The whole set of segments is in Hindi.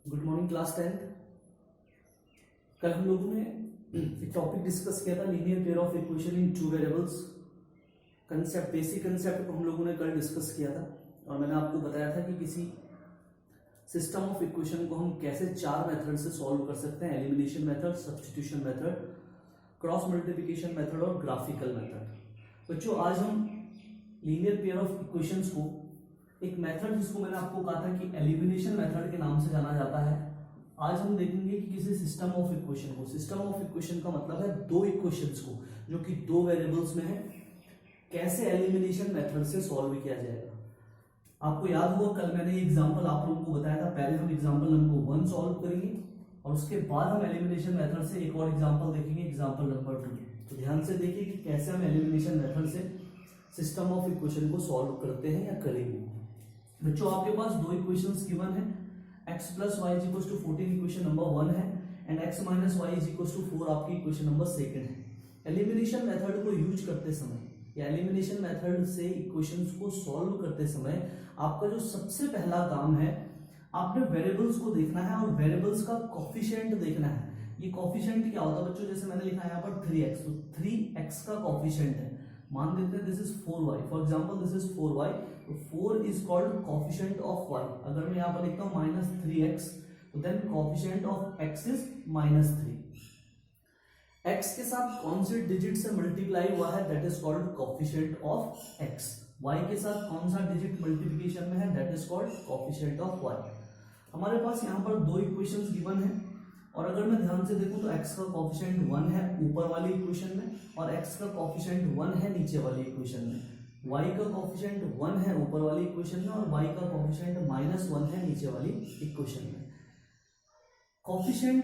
Good morning class 10th। कल हम लोगों ने एक टॉपिक डिस्कस किया था, linear pair of equation in two variables. Concept, basic concept को हम लोगों ने कल डिस्कस किया था और मैंने आपको बताया था कि किसी सिस्टम ऑफ इक्वेशन को हम कैसे चार मेथड से सॉल्व कर सकते हैं: elimination method, substitution method, cross multiplication method और ग्राफिकल मेथड। बच्चों, आज हम लीनियर पेयर ऑफ इक्वेशंस को एक मेथड जिसको मैंने आपको कहा था कि एलिमिनेशन मेथड के नाम से जाना जाता है, आज हम देखेंगे कि किसी सिस्टम ऑफ इक्वेशन को, सिस्टम ऑफ इक्वेशन का मतलब है दो इक्वेशंस को जो कि दो वेरिएबल्स में है, कैसे एलिमिनेशन मेथड से सॉल्व किया जाएगा। आपको याद होगा कल मैंने ये एग्जांपल आप लोगों को बताया था। पहले हम एग्जांपल नंबर 1 सॉल्व करेंगे और उसके बाद हम एलिमिनेशन मेथड से एक और एग्जांपल देखेंगे, एग्जांपल नंबर 2। तो ध्यान से देखिए कि कैसे हम एलिमिनेशन मेथड से सिस्टम ऑफ इक्वेशन को सॉल्व करते हैं या करेंगे। बच्चों, आपके पास दो इक्वेशंस गिवन है, x + y = 14 इक्वेशन नंबर 1 है एंड x - y = 4 आपकी इक्वेशन नंबर 2 है। एलिमिनेशन मेथड को यूज करते समय या एलिमिनेशन मेथड से इक्वेशंस को सॉल्व करते समय आपका जो सबसे पहला काम है, आपने वेरिएबल्स को देखना है और वेरिएबल्स का कोफिशिएंट देखना है। ये कोफिशिएंट क्या होता है बच्चों? जैसे मैंने लिखा है यहाँ पर 3x, तो 3x का कोफिशिएंट है, मान लेते हैं this is 4y, for example this is 4y, तो 4 is called coefficient of y। अगर मैं यहाँ पर लिखता हूँ -3x, तो then coefficient of x is -3। x के साथ कौन से डिजिट से मल्टीप्लाई हुआ है, that is called coefficient of x। y के साथ कौन सा डिजिट मल्टीप्लिकेशन में है, that is called coefficient of y। हमारे पास यहाँ पर दो इक्वेशंस गिवन है और अगर मैं ध्यान से देखूं तो x का कोफिशिएंट 1 है ऊपर वाली इक्वेशन में और x का कोफिशिएंट 1 है नीचे वाली इक्वेशन में। y का कोफिशिएंट 1 है ऊपर वाली इक्वेशन में और y का कोफिशिएंट -1 है नीचे वाली इक्वेशन में। कोफिशिएंट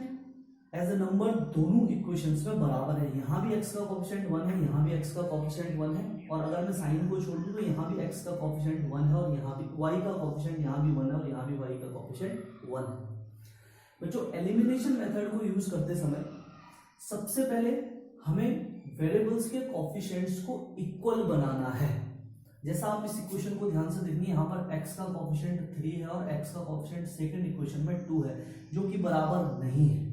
एज अ नंबर दोनों इक्वेशंस में बराबर है। यहाँ भी x का कोफिशिएंट 1 है, यहाँ भी x का कोफिशिएंट 1 है, और अगर मैं साइन को छोड़ दूं तो यहाँ भी x का कोफिशिएंट 1 है और यहाँ भी y का कोफिशिएंट यहाँ भी 1 है और यहाँ भी y का कोफिशिएंट 1 है। बच्चों, एलिमिनेशन मेथड को यूज करते समय सबसे पहले हमें वेरिएबल्स के कोफिशिएंट्स को इक्वल बनाना है। जैसा आप इस इक्वेशन को ध्यान से देखिए, यहाँ पर x का कोफिशिएंट 3 है और x का कोफिशिएंट सेकंड इक्वेशन में 2 है, जो कि बराबर नहीं है।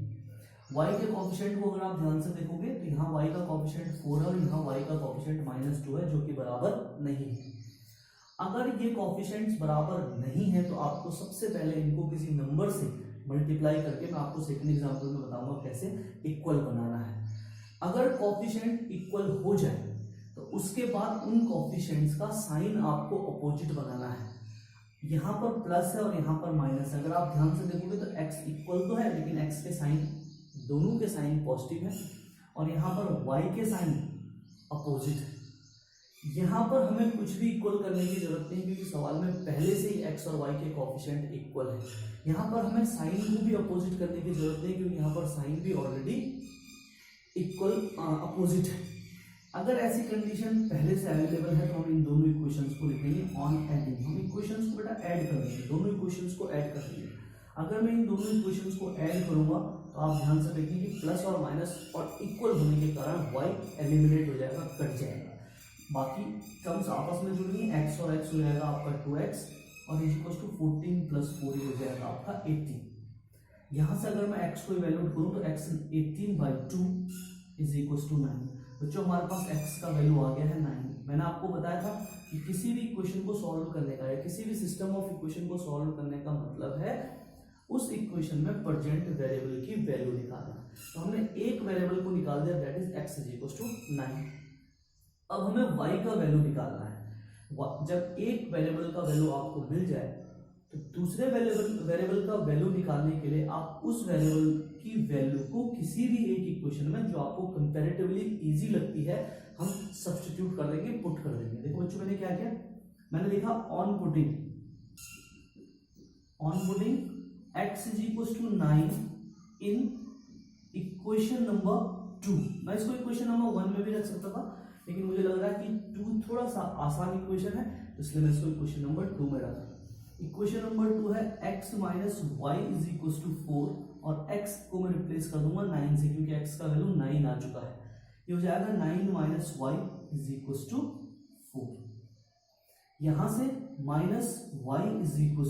y के कोफिशिएंट को अगर आप ध्यान से देखोगे तो यहाँ y का कोफिशिएंट 4 है और यहाँ y का कोफिशिएंट -2 है, जो कि बराबर नहीं है। अगर ये कोफिशिएंट्स बराबर नहीं है तो आपको सबसे पहले इनको किसी नंबर से मल्टीप्लाई करके, मैं आपको सेकंड एग्जांपल में बताऊंगा कैसे इक्वल बनाना है। अगर कोफिशिएंट इक्वल हो जाए तो उसके बाद उन कोफिशिएंट्स का साइन आपको अपोजिट बनाना है। यहाँ पर प्लस है और यहाँ पर माइनस है। अगर आप ध्यान से देखोगे तो x इक्वल तो है लेकिन x के साइन, दोनों के साइन पॉजिटिव है और यहाँ पर y के साइन अपोजिट है। यहाँ पर हमें कुछ भी इक्वल करने की जरूरत नहीं क्योंकि सवाल में पहले से ही x और y के कोफिशिएंट इक्वल है। यहाँ पर हमें साइन को भी अपोजिट करने की जरूरत नहीं क्योंकि यहाँ पर साइन भी ऑलरेडी इक्वल अपोजिट है। अगर ऐसी कंडीशन पहले से अवेलेबल है तो हम इन दोनों इक्वेशंस को लिखेंगे ऑन एडिंग। हम इक्वेशंस को बेटा ऐड कर देंगे, दोनों इक्वेशंस को ऐड कर देंगे। अगर मैं इन दोनों इक्वेशंस को ऐड करूंगा तो आप ध्यान से देखेंगे प्लस और माइनस और इक्वल होने के कारण y एलिमिनेट हो जाएगा, कट जाएगा, बाकी टर्म्स आपस में जुड़ेंगे, x और x हो जाएगा आपका 2x और इक्वल टू 14 + 4 हो जाएगा आपका 18। यहाँ से अगर मैं x को इवेल्यूएट करूँ तो x 18/2 = 9। बच्चों, हमारे पास x का वैल्यू आ गया है 9। मैंने आपको बताया था कि किसी भी इक्वेशन को सॉल्व करने का या किसी भी सिस्टम ऑफ इक्वेशन को सॉल्व करने का मतलब है उस इक्वेशन में प्रेजेंट वेरिएबल की वैल्यू निकालना। तो हमने एक वेरिएबल को निकाल दिया, दैट इज x = 9। अब हमें y का वैल्यू निकालना है। जब एक वेरिएबल का वैल्यू आपको मिल जाए तो दूसरे वेरिएबल का वैल्यू निकालने के लिए आप उस वेरिएबल की वैल्यू को किसी भी एक इक्वेशन में जो आपको कंपैरेटिवली इजी लगती है हम सब्स्टिट्यूट कर देंगे, पुट कर देंगे। देखो बच्चों, मैंने क्या किया, मैंने लिखा on putting x = 9 in equation number 2। मैं इसको इक्वेशन नंबर 1 में भी रख सकता था लेकिन मुझे लग रहा है कि 2 थोड़ा सा आसान इक्वेशन है तो इसलिए मैं इसको इक्वेशन नंबर 2 में रखा। इक्वेशन नंबर 2 है x - y = 4 और x को मैं रिप्लेस कर दूंगा 9 से क्योंकि x का वैल्यू 9 आ चुका है। ये हो जाएगा 9 - y = 4। यहां से -y =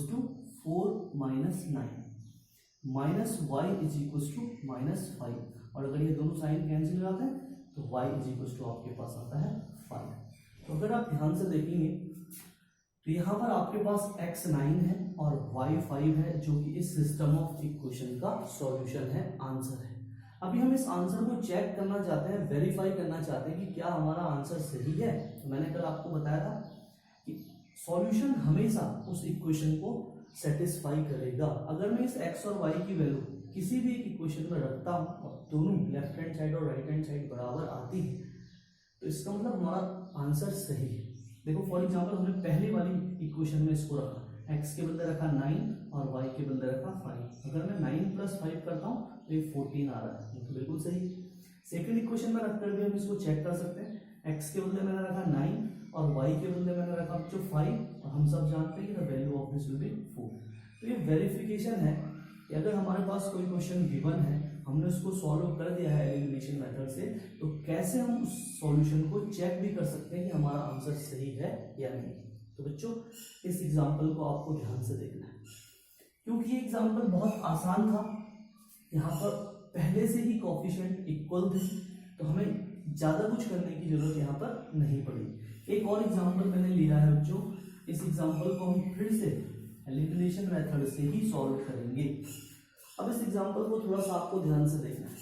4 - 9। Minus y is equal to -5, और अगर ये दोनों साइन कैंसिल हो जाते हैं तो y इज इक्वल टू आपके पास आता है 5। तो अगर आप ध्यान से देखेंगे तो यहाँ पर आपके पास x 9 है और y 5 है, जो कि इस सिस्टम ऑफ इक्वेशन का सॉल्यूशन है, आंसर है। अभी हम इस आंसर को चेक करना चाहते हैं, वेरीफाई करना चाहते हैं कि क्या हमारा आंसर सही है। तो मैंने कल आपको बताया था कि सॉल्यूशन हमेशा उस इक्वेशन को सेटिस्फाई करेगा। अगर मैं इस x और y की वैल्यू किसी भी एक इक्वेशन में रखता हूँ और दोनों लेफ्ट हैंड साइड और राइट हैंड साइड बराबर आती है, तो इसका मतलब हमारा आंसर सही है। देखो फॉर एग्जांपल हमने पहली वाली इक्वेशन में इसको रखा, x के बदले रखा 9 और y के बदले रखा 5। अगर मैं 9 + 5 करता हूँ तो ये 14 आ रहा है, तो बिल्कुल सही। सेकंड इक्वेशन में रखकर भी हम इसको चेक कर सकते हैं। x के बदले मैंने रखा 9 और y के बदले मैंने रखा जो 5, और हम सब जानते हैं कि the value of this will be 4। तो ये वेरिफिकेशन है कि अगर हमारे पास कोई क्वेश्चन गिवन है, हमने उसको सॉल्व कर दिया है एलिमिनेशन मेथड से, तो कैसे हम उस सॉल्यूशन को चेक भी कर सकते हैं कि हमारा आंसर सही है या नहीं। तो बच्चों इस एग्जांपल को आपको ध्यान से देखना है, क्योंकि ये एग्जांपल बहुत आसान था। यहाँ पर पहले से ही कोएफिशिएंट इक्वल थे, तो हमें ज्यादा कुछ करने की जरूरत यहाँ पर नहीं पड़ी। एक और एग्जांपल मैंने लिया है बच्चों, इस एग्जांपल को हम फिर से एलिमिनेशन मेथड से ही सॉल्व करेंगे। अब इस एग्जांपल को थोड़ा सा आपको ध्यान से देखना है।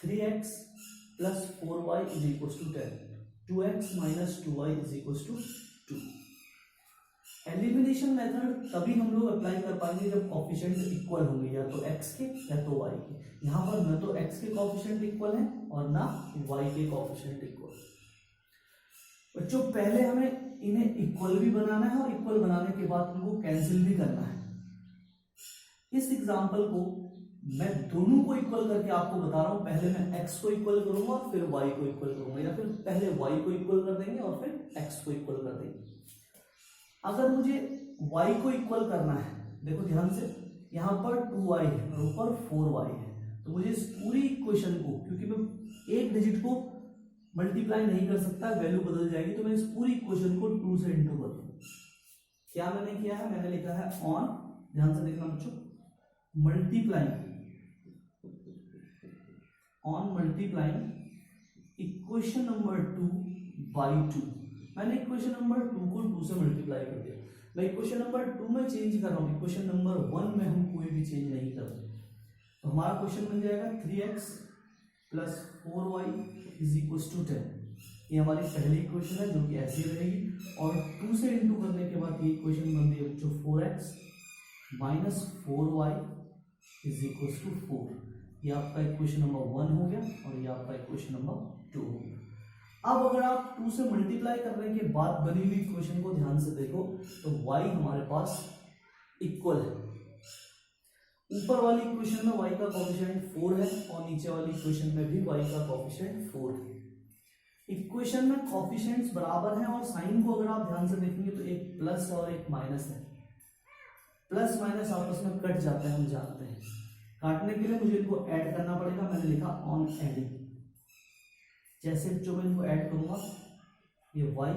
3x + 4y = 10, 2x - 2y = 2। Elimination method तभी हम लोग अप्लाई कर पाएंगे जब कोएफिशिएंट इक्वल होंगे, या तो x के या तो y के। यहाँ पर न तो x के कोएफिशिएंट इक्वल है और ना y के कोएफिशिएंट इक्वल। बच्चों पहले हमें इन्हें इक्वल भी बनाना है और इक्वल बनाने के बाद इनको कैंसिल भी करना है। इस एग्जांपल को मैं दोनों को इक्वल करके आपको बता रहा हूं। पहले मैं x को इक्वल करूंगा और फिर y को इक्वल करूंगा, या फिर पहले y को इक्वल कर देंगे और फिर x को इक्वल कर देंगे। अगर मुझे y को इक्वल करना है, देखो ध्यान से, यहाँ पर 2y है और ऊपर 4y है, तो मुझे इस पूरी इक्वेशन को, क्योंकि मैं एक डिजिट को मल्टीप्लाई नहीं कर सकता, वैल्यू बदल जाएगी, तो मैं इस पूरी इक्वेशन को 2 से इंटू कर दूं। क्या मैंने किया है, मैंने लिखा है ऑन, ध्यान से देखना बच्चों, मल्टीप्लाइंग इक्वेशन नंबर 2 by 2। मैंने इक्वेशन नंबर 2 को 2 से मल्टीप्लाई कर दिया। मैं इक्वेशन नंबर 2 में चेंज कर रहा हूँ, इक्वेशन नंबर 1 में हम कोई भी चेंज नहीं कर रहे। तो हमारा क्वेश्चन बन जाएगा 3x + 4y = 10। ये हमारी पहली इक्वेशन है जो कि ऐसी रहेगी, और 2 से इंटू करने के बाद ये इक्वेशन बन रही है जो 4x - 4y = 4। ये आपका इक्वेशन नंबर 1 हो गया और ये आपका इक्वेशन नंबर 2 हो गया। अब अगर आप 2 से मल्टीप्लाई करने के बाद बनी हुई इक्वेशन को ध्यान से देखो तो y हमारे पास इक्वल है। ऊपर वाली इक्वेशन में y का कोएफिशिएंट 4 है और नीचे वाली इक्वेशन में भी y का कोएफिशिएंट 4 है। इक्वेशन में कोएफिशिएंट्स बराबर हैं और साइन को अगर आप ध्यान से देखेंगे तो एक प्लस और एक माइनस है। प्लस माइनस आपस में कट जाते हैं, हम जानते हैं। काटने के लिए मुझे इनको ऐड करना पड़ेगा, मैंने लिखा ऑन एडिंग। जैसे जो मैं इनको ऐड करूंगा, ये y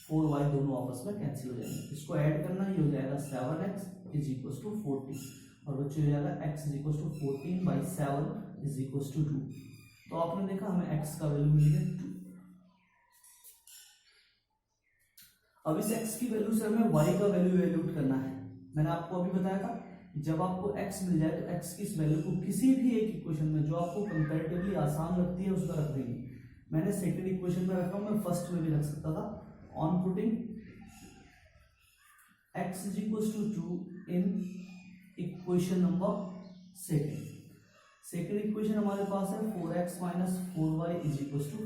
4y दोनों आपस में कैंसिल हो जाएंगे। इसको ऐड करना, ये हो जाएगा 7x = 40, और बच्चे हो जाएगा x = 14/7 = 2। तो आपने देखा हमें x का वैल्यू मिल गया 2। अब इस x की वैल्यू से हमें y का वैल्यू वैल्यूट करना है। मैंने आपको अभी बताया था जब आपको x मिल जाए तो x की इस वैल्यू को किसी भी एक इक्वेशन में जो आपको कंपैरेटिवली आसान लगती है उसमें रख देंगे। मैंने सेकंड इक्वेशन में रखा हूं, मैं फर्स्ट में भी रख सकता था। On putting x = 2 in equation number second equation हमारे पास है 4x - 4y =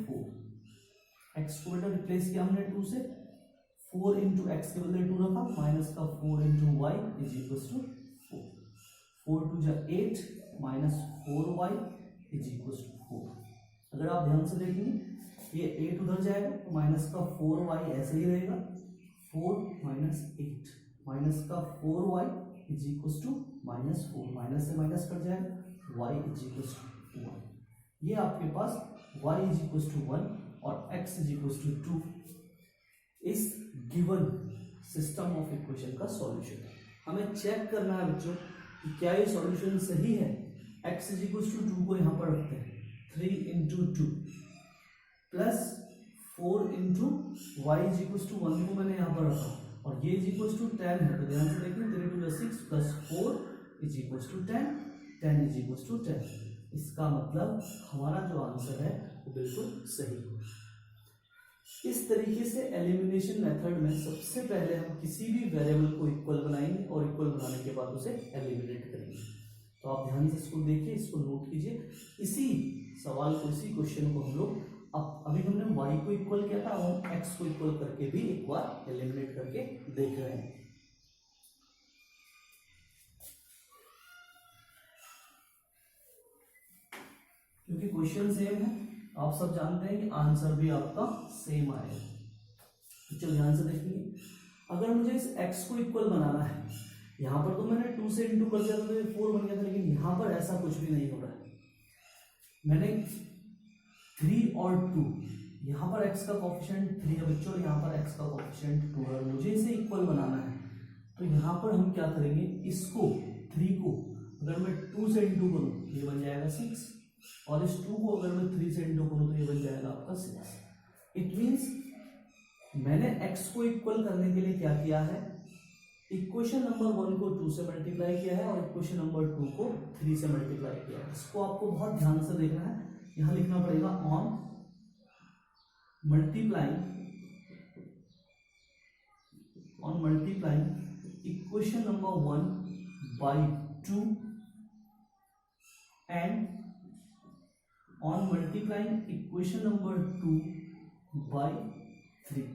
4। x को बेटा रिप्लेस किया हमने 2 से, 4 × x के बदले 2 रखा, माइनस का 4 × y = 4। 4 × 2 = 8 -4y = 4। अगर आप ध्यान से देखेंगे ये 8 उधर जाएगा तो माइनस का 4y ऐसे ही रहेगा, 4 - 8 माइनस का 4y = -4, माइनस से माइनस कट जाएगा, y = 1। ये आपके पास y = 1 और x = 2 इस गिवन सिस्टम ऑफ इक्वेशन का सॉल्यूशन है। हमें चेक करना है बच्चों कि क्या ये सॉल्यूशन सही है। x इज इक्वल टू 2 को यहाँ पर रखते हैं, 3 into 2 plus 4 into y is equal to 1 को मैंने यहाँ पर रखा, और ये इज इक्वल टू 10 है, तो ध्यान से देखिए 3 two 6 plus 4 is equal to 10, 10 is equal to 10। इसका मतलब हमारा जो आंसर है वो बिल्कुल सही है। इस तरीके से एलिमिनेशन मेथड में सबसे पहले हम किसी भी वेरिएबल को इक्वल बनाएंगे और इक्वल बनाने के बाद उसे एलिमिनेट करेंगे। तो आप ध्यान से इसको देखिए, इसको नोट कीजिए। इसी सवाल को, इसी क्वेश्चन को हम लोग अभी हमने y को इक्वल किया था, अब हम x को इक्वल करके भी एक बार एलिमिनेट करके देख रहे हैं। क्योंकि क्वेश्चन सेम है, आप सब जानते हैं कि आंसर भी आपका सेम आएगा। तो चलो ध्यान से देखेंगे, अगर मुझे इस x को इक्वल बनाना है, यहां पर तो मैंने 2 से इंटू कर दिया तो ये 4 बन गया था, लेकिन यहां पर ऐसा कुछ भी नहीं हो रहा है। मैंने 3 और 2, यहाँ पर x का कोफिशिएंट 3 है बच्चों, यहाँ पर x का कोफिशिएंट 2 है, मुझे इसे इक्वल बनाना है। तो यहाँ पर हम क्या करेंगे, इसको 3 को अगर मैं 2 से इंटू करूँ ये बन जाएगा 6, और इस 2 को अगर मैं 3 से इंटू करूँ तो ये बन जाएगा आपका 6। इट मीन्स मैंने x को इक्वल करने के लिए क्या किया है, इक्वेशन नंबर 1 को 2 से मल्टीप्लाई किया है और इक्वेशन नंबर 2 को 3 से मल्टीप्लाई किया है। इसको आपको बहुत ध्यान से देखना है। यहां लिखना पड़ेगा on multiplying equation number 1 by 2 and on multiplying equation number 2 by 3।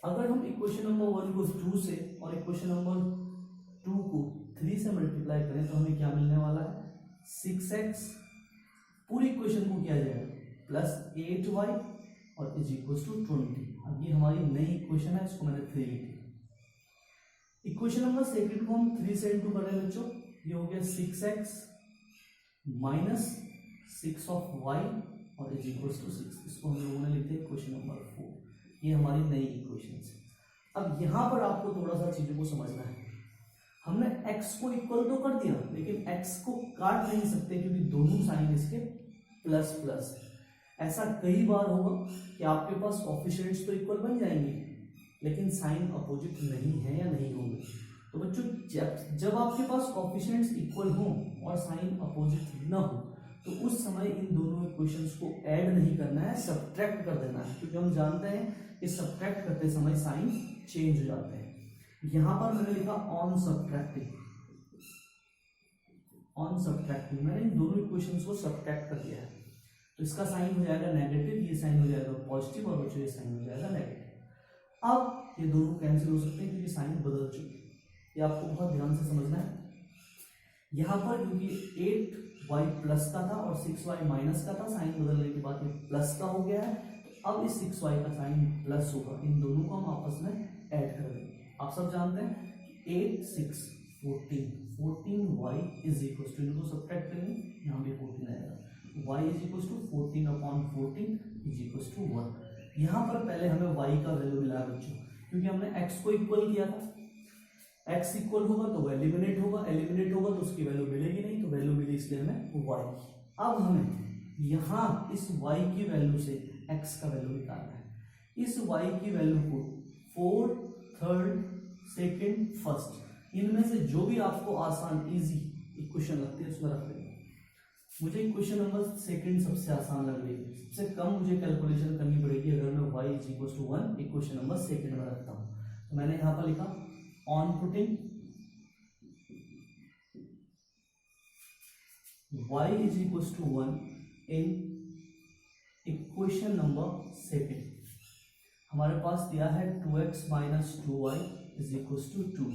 अगर हम इक्वेशन नंबर 1 को 2 से और इक्वेशन नंबर 2 को 3 से मल्टीप्लाई करें तो हमें क्या मिलने वाला है, 6x, पूरी इक्वेशन को किया जाएगा प्लस 8y और इज इक्वल टू 20। अब ये हमारी नई इक्वेशन है, इसको मैंने 3 लिखी। इक्वेशन नंबर सेकंड को हम 3 से इंटू करें बच्चों, ये हो गया 6x माइनस 6 ऑफ y और इज इक्वल टू 6। इसको हम लोगों ने लिखते हैं इक्वेशन नंबर 4। ये हमारी नई इक्वेशन है। अब यहां पर आपको थोड़ा सा चीजों को समझना है। हमने x को इक्वल तो कर दिया, लेकिन x को काट नहीं सकते क्योंकि दोनों साइन इसके प्लस प्लस है। ऐसा कई बार होगा कि आपके पास कोफिशिएंट्स तो इक्वल बन जाएंगे लेकिन साइन अपोजिट नहीं है या नहीं होंगे। तो बच्चों जब आपके पास कोफिशिएंट्स इक्वल हो और साइन अपोजिट ना हो तो उस समय इन दोनों इक्वेशंस को ऐड नहीं करना है, सब्ट्रैक्ट कर देना है, क्योंकि हम जानते हैं कि सब्ट्रैक्ट करते समय साइन चेंज हो जाते हैं। यहां पर मैंने लिखा ऑन सब्ट्रैक्टिंग, मैंने इन दोनों इक्वेशंस को सब्ट्रैक्ट कर दिया है। तो इसका साइन हो जाएगा नेगेटिव, ये साइन हो जाएगा पॉजिटिव और बच्चों ये साइन हो जाएगा नेगेटिव। अब ये दोनों कैंसिल हो सकते हैं क्योंकि साइन बदल चुके हैं। ये आपको बहुत ध्यान से समझना है। यहाँ पर क्योंकि 8y प्लस का था और 6y माइनस का था, साइन बदलने के बाद ये प्लस का हो गया है, तो अब इस 6y का साइन प्लस होगा। इन दोनों को हम आपस में ऐड कर देंगे। आप सब जानते हैं 8 6 14y इज इक्वल टू, इनको सब्ट्रैक्ट करेंगे, यहाँ भी 14 आएगा, y is equal to 14 upon 14 is equal to 1। यहाँ पर पहले हमें y का वैल्यू मिला है बच्चों, क्योंकि हमने x को इक्वल किया था। x इक्वल होगा तो एलिमिनेट होगा, एलिमिनेट होगा तो उसकी वैल्यू मिलेगी नहीं, तो वैल्यू मिली इसलिए हमें y। अब हमें यहाँ इस y की वैल्यू से x का वैल्यू निकालना है। इस y की वैल्यू को 4th, 3rd, 2nd, 1st इनमें से जो भी आपको आसान इजी इक्वेशन लगती है उसमें रख देंगे। मुझे इक्वेशन नंबर 2nd सबसे आसान लग रही है, सबसे कम मुझे कैलकुलेशन करनी पड़ेगी अगर मैं y is equal to 1 equation number 2nd में रखता हूँ। तो मैंने यहाँ पर लिखा on putting y is equals to 1 in equation number 2nd, हमारे पास दिया है 2x minus 2y is equals to 2।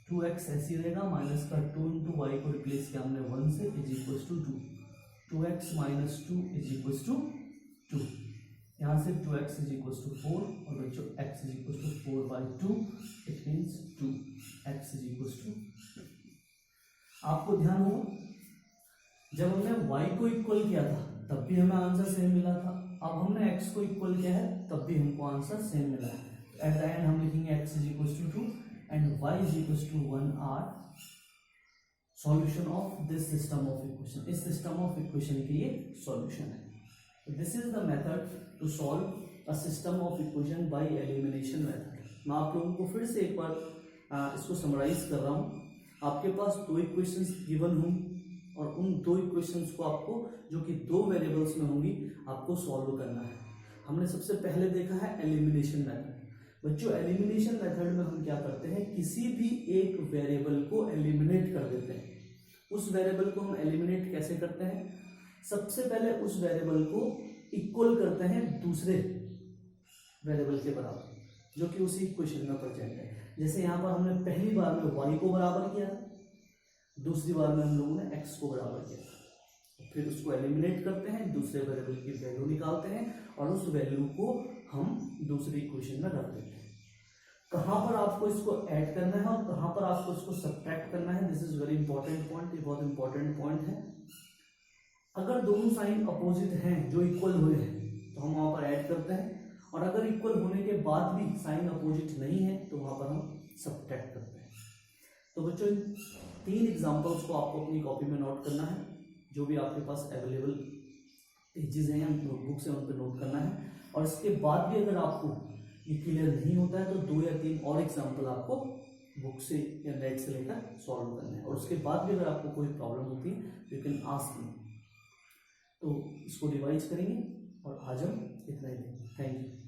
2x ऐसी रहेगा, माइनस का 2 इंटू वाई को रिप्लेस किया हमने 1 से, is equals to 2। 2x minus 2 is equals to 2। यहाँ से 2x इज इक्वल्स टू 4 और बच्चों x is equals to 4 by 2, it means 2x is equals to. आपको ध्यान हो जब हमने y को इक्वल किया था तब भी हमें आंसर सेम मिला था, अब हमने x को इक्वल किया है तब भी हमको आंसर सेम मिला है। एट द एंड हम लिखेंगे x is equals to 2 and y is equals to 1 are solution of this system of equation, इस सिस्टम ऑफ इक्वेशन की ये सॉल्यूशन है। This is the method to solve a system of equation by elimination method. मैं आप लोगों को फिर से एक बार इसको समराइज कर रहा हूँ। आपके पास दो इक्वेशंस गिवन होंगी और उन दो इक्वेशंस को आपको, जो कि दो वेरिएबल्स में होंगी, आपको सॉल्व करना है। हमने सबसे पहले देखा है एलिमिनेशन मेथड। बच्चों, एलिमिनेशन मेथड में हम क्या करते हैं, किसी भी एक वेरिएबल को एलिमिनेट कर देते हैं। उस वेरिएबल को हम एलिमिनेट कैसे करते हैं, सबसे पहले उस वेरिएबल को इक्वल करते हैं दूसरे वेरिएबल के बराबर, जो कि उसी इक्वेशन में प्रेजेंट है। जैसे यहाँ पर हमने पहली बार में y को बराबर किया, दूसरी बार में हम लोगों ने x को बराबर किया, फिर उसको एलिमिनेट करते हैं, दूसरे वेरिएबल की वैल्यू निकालते हैं और उस वैल्यू को हम दूसरी इक्वेशन में रख देते हैं। कहाँ पर आपको इसको ऐड करना है और कहाँ पर आपको इसको सब्ट्रैक्ट करना है, this is very important point. ये बहुत इंपॉर्टेंट पॉइंट है। अगर दोनों साइन अपोजिट हैं, जो इक्वल हुए हैं, तो हम वहां पर ऐड करते हैं, और अगर इक्वल होने के बाद भी साइन अपोजिट नहीं है तो वहां पर हम सब्ट्रैक्ट करते हैं। तो बच्चों, इन तीन एग्जांपल्स को आपको अपनी कॉपी में नोट करना है। जो भी आपके पास अवेलेबल पेजेस हैं या नोटबुक्स हैं उन पर नोट करना है। और इसके बाद भी अगर आपको ये क्लियर नहीं होता है तो 2 या 3 और एग्जाम्पल आपको बुक से या नेट से लेकर सॉल्व करना है। और उसके बाद भी अगर आपको कोई प्रॉब्लम होती है तो यू कैन आस्क मी। तो इसको रिवाइज करेंगे और आज हम इतना ही लेंगे। Thank you.